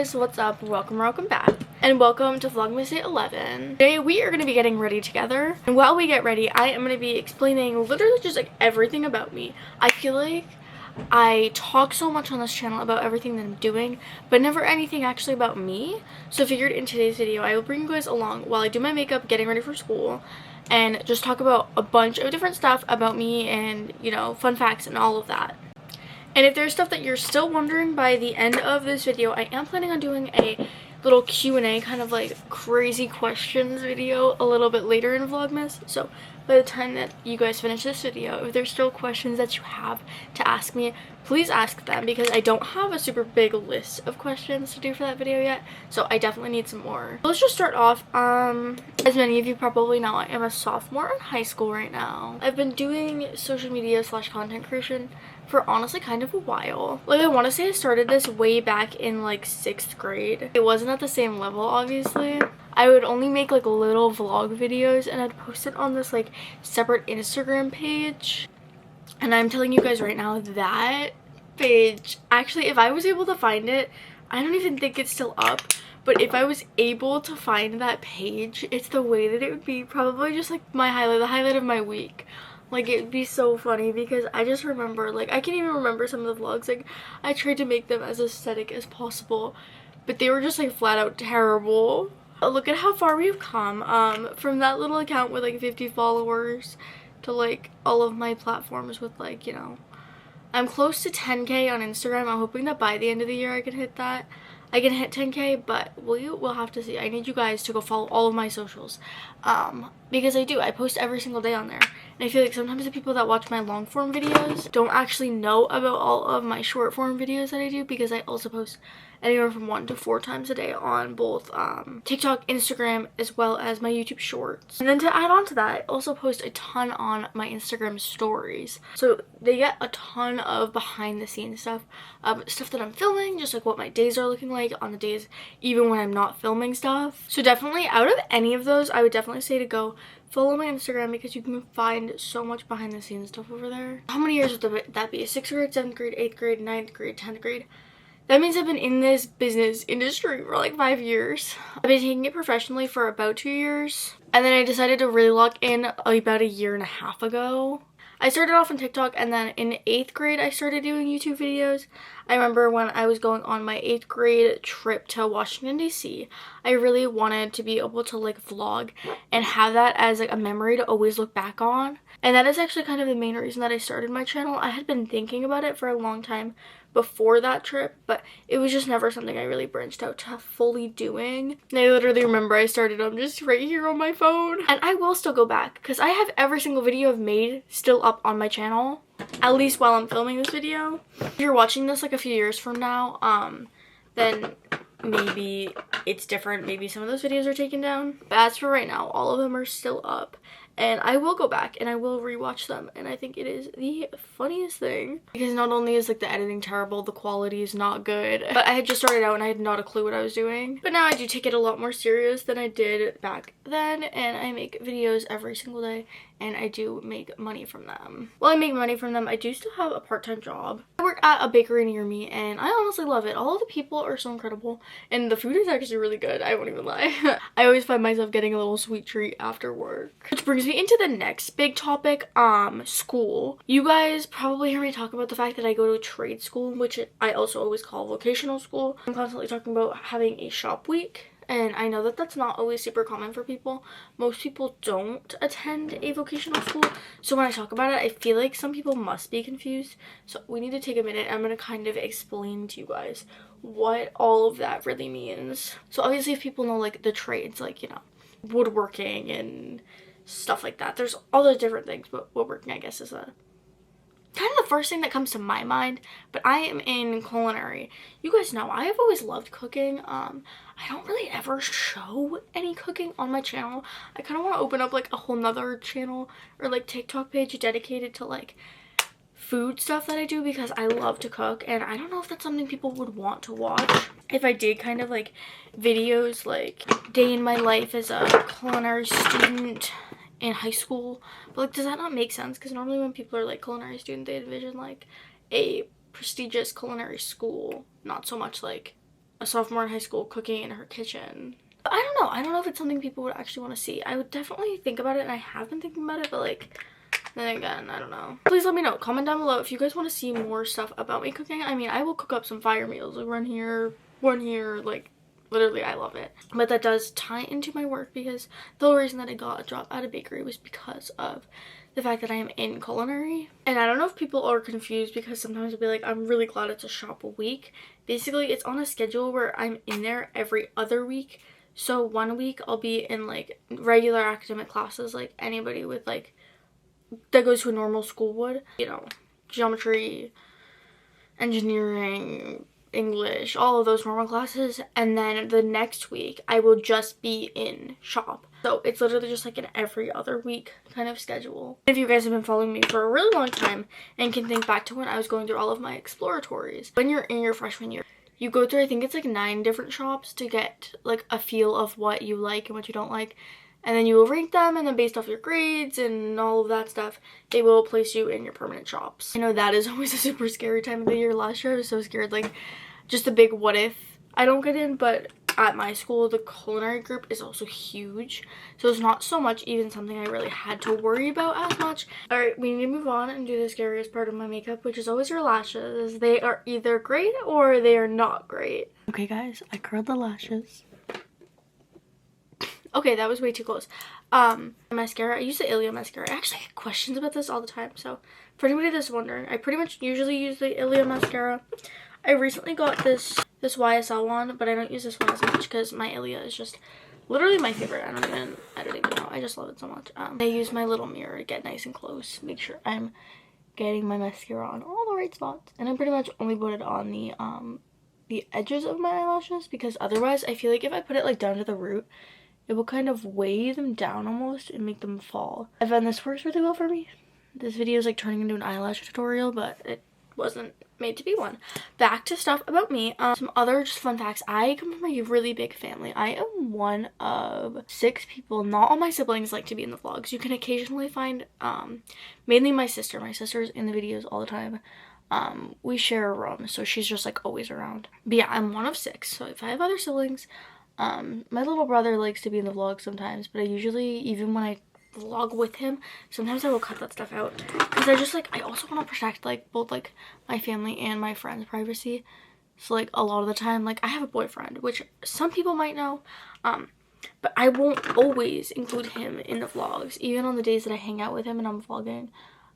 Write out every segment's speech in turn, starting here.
guys, what's up? Welcome back, and welcome to Vlogmas Day 11. Today we are going to be getting ready together, and while we get ready, I am going to be explaining literally just like everything about me. I feel like I talk so much on this channel about everything that I'm doing, but never anything actually about me. So I figured in today's video, I will bring you guys along while I do my makeup, getting ready for school, and just talk about a bunch of different stuff about me and, you know, fun facts and all of that. And if there's stuff that you're still wondering by the end of this video, I am planning on doing a little Q&A, kind of like crazy questions video a little bit later in Vlogmas. So by the time that you guys finish this video, if there's still questions that you have to ask me, please ask them, because I don't have a super big list of questions to do for that video yet. So I definitely need some more. Let's just start off. As many of you probably know, I am a sophomore in high school right now. I've been doing social media / content creation for honestly kind of a while. Like, I want to say I started this way back in like 6th grade. It wasn't at the same level, obviously. I would only make like little vlog videos and I'd post it on this like separate Instagram page. And I'm telling you guys right now, that page, actually, if I was able to find it, I don't even think it's still up, but if I was able to find that page, it's the way that it would be probably just like my highlight, the highlight of my week. Like, it'd be so funny because I just remember, like, I can even remember some of the vlogs. Like, I tried to make them as aesthetic as possible, but they were just like flat out terrible. Look at how far we've come, from that little account with like 50 followers to like all of my platforms with, like, you know, I'm close to 10k on Instagram. I'm hoping that by the end of the year I can hit that. I can hit 10k, but we'll have to see. I need you guys to go follow all of my socials, because I post every single day on there, and I feel like sometimes the people that watch my long form videos don't actually know about all of my short form videos that I do, because I also post anywhere from 1 to 4 times a day on both TikTok, Instagram, as well as my YouTube shorts. And then to add on to that, I also post a ton on my Instagram stories, so they get a ton of behind the scenes stuff, stuff that I'm filming, just like what my days are looking like on the days even when I'm not filming stuff. So definitely, out of any of those, I would definitely say to go follow my Instagram, because you can find so much behind the scenes stuff over there. How many years would that be? 6th grade, 7th grade, 8th grade, 9th grade, 10th grade? That means I've been in this business industry for like 5 years. I've been taking it professionally for about 2 years. And then I decided to really lock in about 1.5 years ago. I started off on TikTok, and then in 8th grade I started doing YouTube videos. I remember when I was going on my 8th grade trip to Washington, DC, I really wanted to be able to like vlog and have that as like a memory to always look back on. And that is actually kind of the main reason that I started my channel. I had been thinking about it for a long time before that trip, but it was just never something I really branched out to fully doing. And I literally remember I started just right here on my phone. And I will still go back, because I have every single video I've made still up on my channel, at least while I'm filming this video. If you're watching this like a few years from now, then maybe it's different. Maybe some of those videos are taken down. But as for right now, all of them are still up. And I will go back and I will rewatch them, and I think it is the funniest thing, because not only is like the editing terrible, the quality is not good, but I had just started out and I had not a clue what I was doing. But now I do take it a lot more serious than I did back then, and I make videos every single day, and I do make money from them. While I make money from them, I do still have a part-time job. I work at a bakery near me, and I honestly love it. All of the people are so incredible, and the food is actually really good, I won't even lie. I always find myself getting a little sweet treat after work. Which brings me into the next big topic, school. You guys probably hear me talk about the fact that I go to a trade school, which I also always call vocational school. I'm constantly talking about having a shop week, and I know that that's not always super common for people. Most people don't attend a vocational school, so when I talk about it, I feel like some people must be confused. So we need to take a minute. I'm going to kind of explain to you guys what all of that really means. So obviously, if people know like the trades, like, you know, woodworking and stuff like that, there's all those different things, but woodworking, I guess, is a kind of the first thing that comes to my mind. But I am in culinary. You guys know I have always loved cooking. I don't really ever show any cooking on my channel. I kind of want to open up like a whole nother channel or like TikTok page dedicated to like food stuff that I do, because I love to cook, and I don't know if that's something people would want to watch. If I did kind of like videos like day in my life as a culinary student in high school, but like, does that not make sense? Because normally when people are like culinary student, they envision like a prestigious culinary school, not so much like a sophomore in high school cooking in her kitchen. But I don't know. I don't know if it's something people would actually want to see. I would definitely think about it, and I have been thinking about it, but like, then again, I don't know. Please let me know. Comment down below if you guys want to see more stuff about me cooking. I mean, I will cook up some fire meals. Like one here, like literally I love it. But that does tie into my work because the whole reason that I got a job at a bakery was because of the fact that I am in culinary. And I don't know if people are confused because sometimes I'll be like, I'm really glad it's a shop a week. Basically, it's on a schedule where I'm in there every other week. So one week I'll be in like regular academic classes like anybody with like that goes to a normal school would, you know, geometry, engineering, English, all of those normal classes. And then the next week I will just be in shop. So it's literally just like an every other week kind of schedule. If you guys have been following me for a really long time and can think back to when I was going through all of my exploratories, when you're in your freshman year, you go through, I think it's like 9 different shops to get like a feel of what you like and what you don't like. And then you will rank them, and then based off your grades and all of that stuff, they will place you in your permanent shops. I know that is always a super scary time of the year. Last year I was so scared, like just a big what if I don't get in. But at my school, the culinary group is also huge, so it's not so much even something I really had to worry about as much. Alright, we need to move on and do the scariest part of my makeup, which is always your lashes. They are either great or they are not great. Okay guys, I curled the lashes. Okay, that was way too close. Mascara. I use the Ilia mascara. I actually get questions about this all the time. So, for anybody that's wondering, I pretty much usually use the Ilia mascara. I recently got this YSL one, but I don't use this one as much because my Ilia is just literally my favorite. I don't even know. I just love it so much. I use my little mirror to get nice and close. Make sure I'm getting my mascara on all the right spots. And I pretty much only put it on the edges of my eyelashes because otherwise I feel like if I put it like down to the root, it will kind of weigh them down almost and make them fall. I found this works really well for me. This video is like turning into an eyelash tutorial, but it wasn't made to be one. Back to stuff about me. Some other just fun facts. I come from a really big family. I am one of 6 people. Not all my siblings like to be in the vlogs. You can occasionally find mainly my sister. My sister's in the videos all the time. We share a room, so she's just like always around. But yeah, I'm one of 6. So if I have other siblings, my little brother likes to be in the vlog sometimes, but I usually, even when I vlog with him, sometimes I will cut that stuff out because I also want to protect like both like my family and my friends' privacy. So like a lot of the time, like I have a boyfriend, which some people might know, but I won't always include him in the vlogs. Even on the days that I hang out with him and I'm vlogging,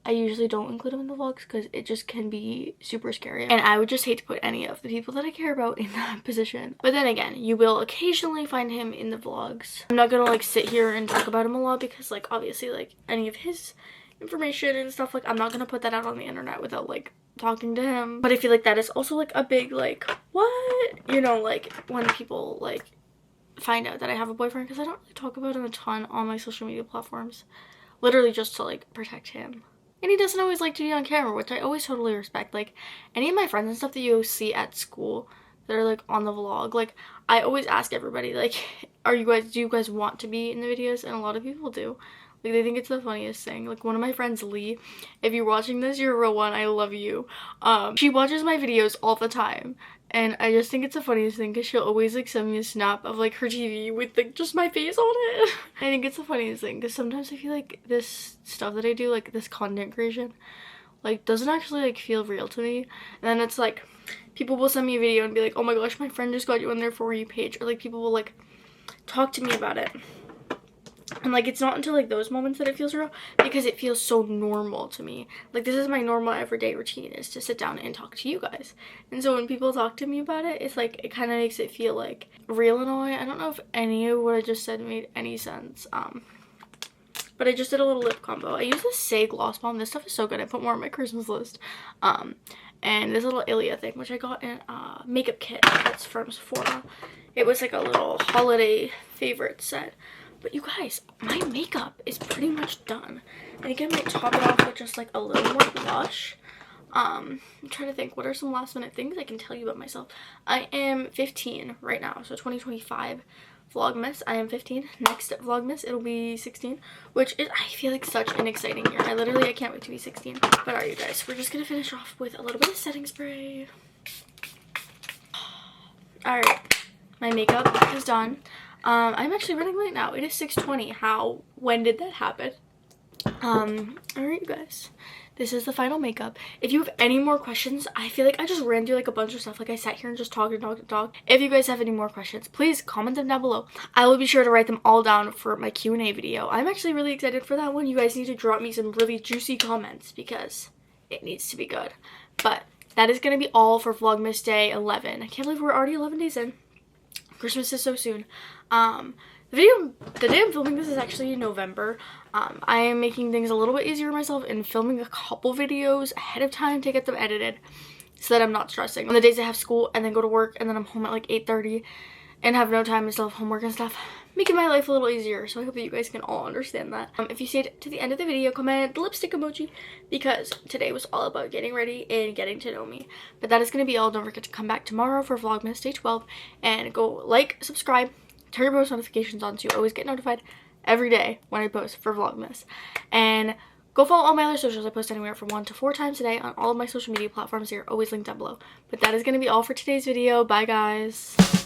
I usually don't include him in the vlogs because it just can be super scary. And I would just hate to put any of the people that I care about in that position. But then again, you will occasionally find him in the vlogs. I'm not gonna like sit here and talk about him a lot because like obviously like any of his information and stuff, like I'm not gonna put that out on the internet without like talking to him. But I feel like that is also like a big like, what? You know, like when people like find out that I have a boyfriend, because I don't really talk about him a ton on my social media platforms. Literally just to like protect him. And he doesn't always like to be on camera, which I always totally respect. Like, any of my friends and stuff that you see at school that are, like, on the vlog, like, I always ask everybody, like, do you guys want to be in the videos? And a lot of people do. Like, they think it's the funniest thing. Like, one of my friends, Lee, if you're watching this, you're a real one. I love you. She watches my videos all the time. And I just think it's the funniest thing because she'll always, like, send me a snap of, like, her TV with, like, just my face on it. I think it's the funniest thing because sometimes I feel like this stuff that I do, like, this content creation, like, doesn't actually, like, feel real to me. And then it's, like, people will send me a video and be like, oh my gosh, my friend just got you on their For You page. Or, like, people will, like, talk to me about it. And, like, it's not until, like, those moments that it feels real because it feels so normal to me. Like, this is my normal everyday routine, is to sit down and talk to you guys. And so when people talk to me about it, it's, like, it kind of makes it feel, like, real in a way. I don't know if any of what I just said made any sense. But I just did a little lip combo. I use this Say Gloss Bomb. This stuff is so good. I put more on my Christmas list. And this little Ilia thing, which I got in a makeup kit that's from Sephora. It was, like, a little holiday favorite set. But you guys, my makeup is pretty much done. I think I might top it off with just like a little more blush. I'm trying to think, what are some last minute things I can tell you about myself? I am 15 right now, so 2025 Vlogmas. I am 15. Next Vlogmas, it'll be 16, which is, I feel like, such an exciting year. I can't wait to be 16. But alright, you guys, we're just gonna finish off with a little bit of setting spray. Alright, my makeup is done. I'm actually running late now. It is 6:20. When did that happen? Alright, you guys. This is the final makeup. If you have any more questions, I feel like I just ran through like a bunch of stuff. Like I sat here and just talked and talked and talked. If you guys have any more questions, please comment them down below. I will be sure to write them all down for my Q&A video. I'm actually really excited for that one. You guys need to drop me some really juicy comments because it needs to be good. But that is going to be all for Vlogmas Day 11. I can't believe we're already 11 days in. Christmas is so soon. The day I'm filming this is actually in November. I am making things a little bit easier for myself and filming a couple videos ahead of time to get them edited so that I'm not stressing. On the days I have school and then go to work and then I'm home at like 8:30 and have no time and still have homework and stuff, making my life a little easier. So I hope that you guys can all understand that. If you stayed to the end of the video, comment the lipstick emoji because today was all about getting ready and getting to know me. But that is going to be all. Don't forget to come back tomorrow for Vlogmas Day 12 and go like, subscribe, turn your post notifications on so you always get notified every day when I post for Vlogmas. And go follow all my other socials. I post anywhere from 1 to 4 times a day on all of my social media platforms. They are always linked down below. But that is going to be all for today's video. Bye, guys.